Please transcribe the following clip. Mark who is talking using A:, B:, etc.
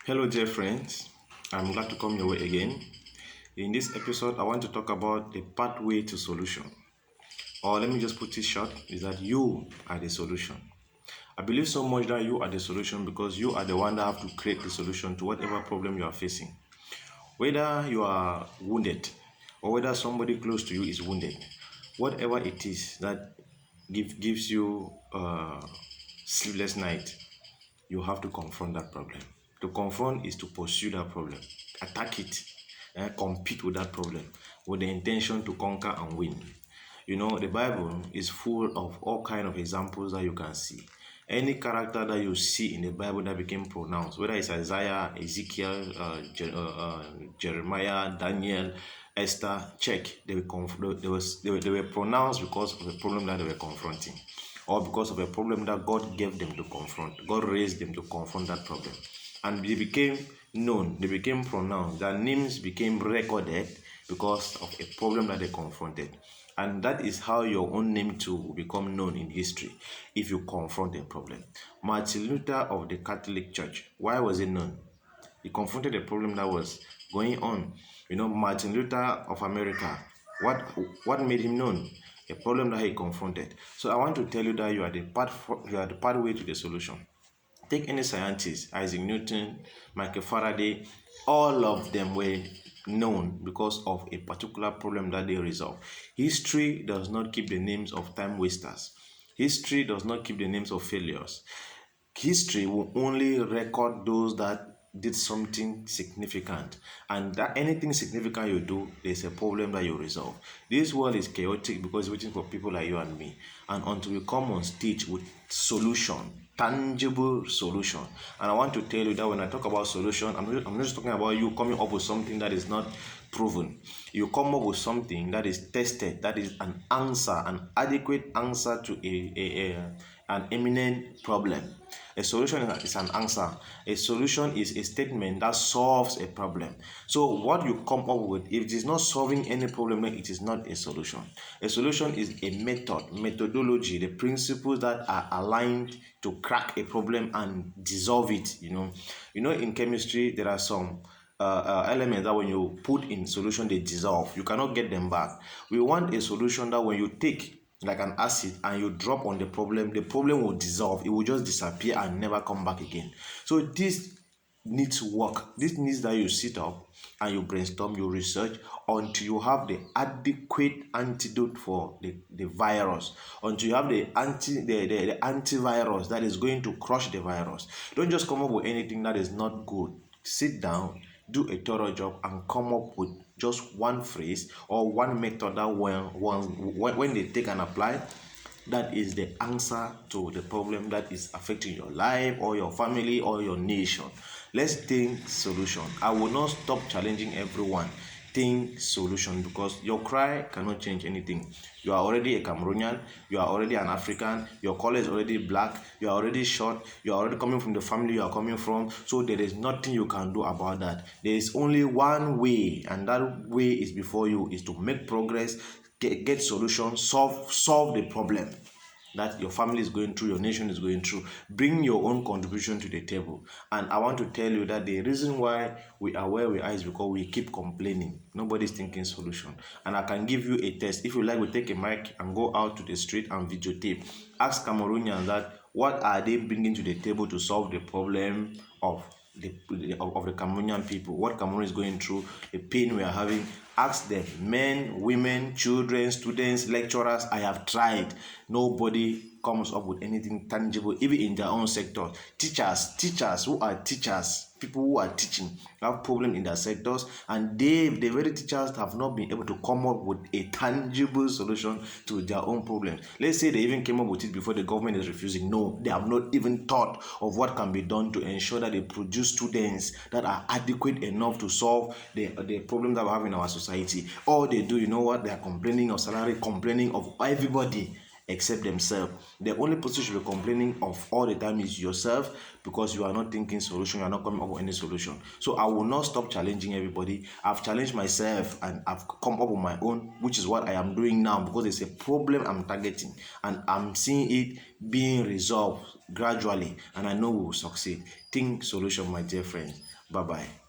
A: Hello, dear friends. I'm glad to come your way again. In this episode, I want to talk about the pathway to solution. Or let me just put it short, is that you are the solution. I believe so much that you are the solution because you are the one that have to create the solution to whatever problem you are facing. Whether you are wounded or whether somebody close to you is wounded, whatever it is that gives you sleepless night, you have to confront that problem. To confront is to pursue that problem, attack it, and compete with that problem with the intention to conquer and win. You know, the Bible is full of all kind of examples that you can see. Any character that you see in the Bible that became pronounced, whether it's Isaiah, Ezekiel, Jeremiah, Daniel, Esther, check. They were pronounced because of the problem that they were confronting, or because of a problem that God gave them to confront. God raised them to confront that problem. And they became known, they became pronounced, their names became recorded because of a problem that they confronted. And that is how your own name too will become known in history if you confront a problem. Martin Luther of the Catholic Church, why was he known? He confronted a problem that was going on. You know, Martin Luther of America, what what made him known? A problem that he confronted. So I want to tell you that you are the pathway to the solution. Take any scientist, Isaac Newton, Michael Faraday, all of them were known because of a particular problem that they resolved. History does not keep the names of time wasters. History does not keep the names of failures. History will only record those that did something significant, and that anything significant you do, there's a problem that you resolve. This world is chaotic because it's waiting for people like you and me, and until we come on stage with solution, tangible solution. And I want to tell you that when I talk about solution, I'm not just talking about you coming up with something that is not proven. You come up with something that is tested, that is an answer, an adequate answer to an imminent problem. A solution is an answer. A solution is a statement that solves a problem. So what you come up with, if it is not solving any problem, then it is not a solution. A solution is a methodology, the principles that are aligned to crack a problem and dissolve it. In chemistry there are some elements that when you put in solution they dissolve. You cannot get them back. We want a solution that when you take like an acid and you drop on the problem will dissolve. It will just disappear and never come back again. So this needs work. This needs that you sit up and you brainstorm, you research until you have the adequate antidote for the virus, until you have the antivirus that is going to crush the virus. Don't just come up with anything that is not good. Sit down, do a thorough job, and come up with just one phrase or one method that when they take and apply, that is the answer to the problem that is affecting your life or your family or your nation. Let's think solution. I will not stop challenging everyone. Think solution, because your cry cannot change anything. You are already a Cameroonian, you are already an African, your color is already black, you are already short, you are already coming from the family you are coming from, so there is nothing you can do about that. There is only one way, and that way is before you, is to make progress, get solution, solve the problem that your family is going through, your nation is going through. Bring your own contribution to the table. And I want to tell you that the reason why we are where we are is because we keep complaining. Nobody's thinking solution. And I can give you a test. If you like, we take a mic and go out to the street and videotape. Ask Cameroonians that what are they bringing to the table to solve the problem of the Cameroonian people, what Cameroon is going through, the pain we are having. Ask them, men, women, children, students, lecturers. I have tried. Nobody comes up with anything tangible, even in their own sector. Teachers who are teachers, people who are teaching, have problem in their sectors, and the very teachers have not been able to come up with a tangible solution to their own problems. Let's say they even came up with it before the government is refusing. No, they have not even thought of what can be done to ensure that they produce students that are adequate enough to solve the problem that we have in our society. All they do, you know what? They are complaining of salary, complaining of everybody except themselves. The only person you should be complaining of all the time is yourself, because you are not thinking solution, you are not coming up with any solution. So I will not stop challenging everybody. I've challenged myself and I've come up with my own, which is what I am doing now, because it's a problem I'm targeting and I'm seeing it being resolved gradually, and I know we will succeed. think solution, my dear friend. Bye bye.